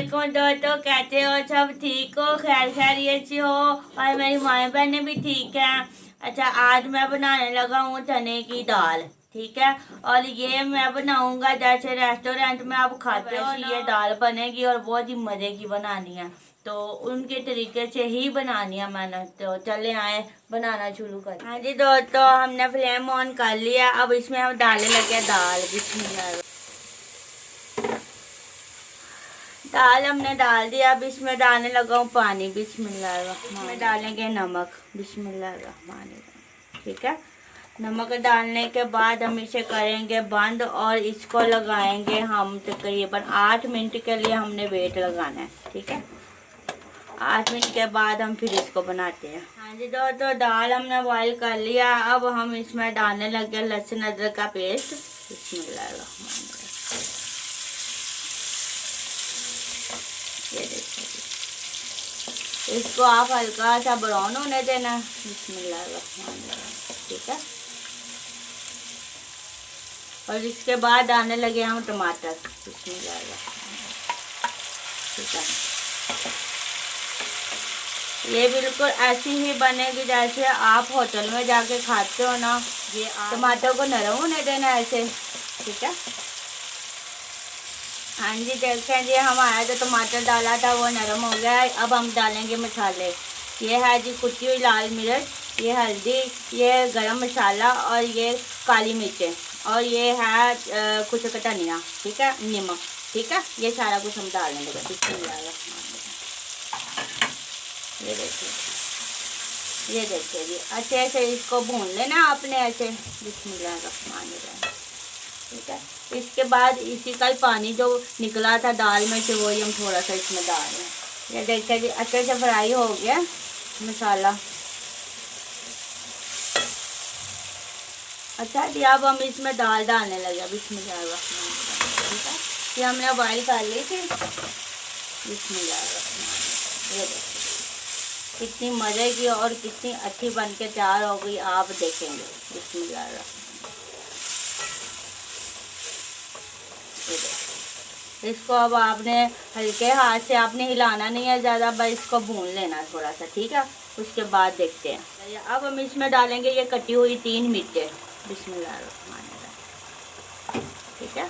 वालेकुम दोस्तों, कैसे हो? सब ठीक हो, खैर खैरियत से हो? और मेरी माँ बहनें भी ठीक हैं। अच्छा, आज मैं बनाने लगा हूँ चने की दाल। ठीक है, और ये मैं बनाऊंगा जैसे रेस्टोरेंट में आप खाते हो ना, ये दाल बनेगी और बहुत ही मज़े की बनानी है। तो उनके तरीके से ही बनानी है मैंने। तो चले आए बनाना शुरू कर। हाँ जी दोस्तों, हमने फ्लेम ऑन कर लिया। अब इसमें हम डालने लगे दाल। बिस्मिल्लाह। दाल हमने डाल दिया। अब इसमें डालने लगा हूँ पानी। बिस्मिल्लाह। इसमें डालेंगे नमक। बिस्मिल्लाह। ठीक है, नमक डालने के बाद हम इसे करेंगे बंद और इसको लगाएंगे हम तकरीबन 8 मिनट के लिए हमने वेट लगाना है। ठीक है, 8 मिनट के बाद हम फिर इसको बनाते हैं। हाँ जी दोस्तों, दाल हमने बॉईल कर लिया। अब हम इसमें डालने लगे लहसुन अदरक का पेस्ट। बिस्मिल्लाह। ये देखिए, इसको आप हल्का सा ब्राउन होने देना। बिस्मिल्लाह। ठीक है, और इसके बाद डालने लगे हम टमाटर। बिस्मिल्लाह। ठीक है, ये बिल्कुल ऐसी ही बनेगी जैसे आप होटल में जाके खाते हो ना। ये टमाटर को नरम होने देना ऐसे। ठीक है, हाँ जी देखें जी, हमारा जो टमाटर डाला था वो नरम हो गया है। अब हम डालेंगे मसाले। ये है जी कुटी हुई लाल मिर्च, ये हल्दी, ये गरम मसाला और ये काली मिर्चें, और ये है कुछ का धनिया। ठीक है, नमक। ठीक है, ये सारा कुछ हम डालने लगे। ये देखिए जी, अच्छे से इसको भून लेना आपने ऐसे। बिस्मिल्लाह। ठीक है, इसके बाद इसी का पानी जो निकला था दाल में से वही हम थोड़ा सा इसमें डाल रहे हैं। ये देखिए जी, अच्छे से फ्राई हो गया मसाला। अच्छा जी, अब हम इसमें दाल डालने लगे। बिस्मिल्लाह। ठीक है, ये हमने बॉईल कर ली थी। बिस्मिल्लाह। ये देखिए कितनी मज़े की और कितनी अच्छी बन के तैयार हो गई, आप देखेंगे। बिस्मिल्लाह। इसको अब आपने हल्के हाथ से आपने हिलाना नहीं है ज़्यादा, बस इसको भून लेना थोड़ा सा। ठीक है, उसके बाद देखते हैं। अब हम इसमें डालेंगे ये कटी हुई 3 मिर्चें। बिस्मिल्लाह। ठीक है,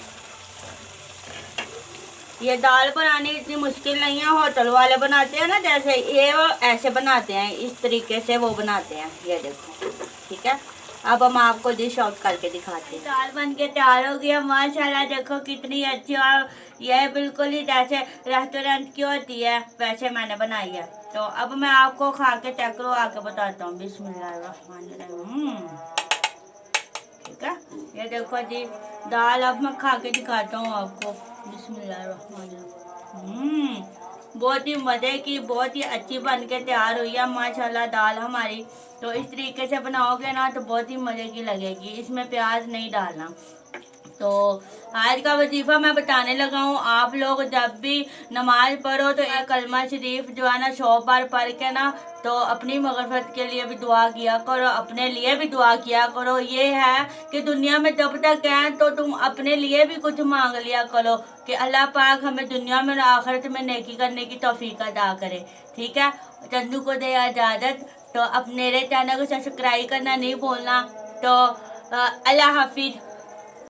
ये दाल बनानी इतनी मुश्किल नहीं है। होटल वाले बनाते हैं ना जैसे, ये वो ऐसे बनाते हैं, इस तरीके से वो बनाते हैं। ये देखो। ठीक है, अब हम आपको डिश आउट करके दिखाते हैं। दाल बन के तैयार हो गया माशाल्लाह। देखो कितनी अच्छी, और यह बिल्कुल ही जैसे रेस्टोरेंट की होती है वैसे मैंने बनाई है। तो अब मैं आपको खा के चेक करवा के बताता हूँ। बिस्मिल्लाह। ठीक है, ये देखो जी दाल अब मैं खा के दिखाता हूँ आपको। बिस्मिल्लाह। बहुत ही मज़े की, बहुत ही अच्छी बन के तैयार हुई है माशाल्लाह दाल हमारी। तो इस तरीके से बनाओगे ना तो बहुत ही मज़े की लगेगी। इसमें प्याज नहीं डालना। तो आज का वजीफ़ा मैं बताने लगा हूँ। आप लोग जब भी नमाज पढ़ो तो एक कलमा शरीफ जो है ना 100 बार पढ़ के ना, तो अपनी मग़फ़िरत के लिए भी दुआ किया करो, अपने लिए भी दुआ किया करो। ये है कि दुनिया में जब तक हैं तो तुम अपने लिए भी कुछ मांग लिया करो कि अल्लाह पाक हमें दुनिया में और आखिरत में नेकी करने की तौफीक अता करे। ठीक है, चंदू को दे इजाज़त। तो अब मेरे चैनल को सब्सक्राइब करना नहीं भूलना। तो अल्लाह हाफिज़।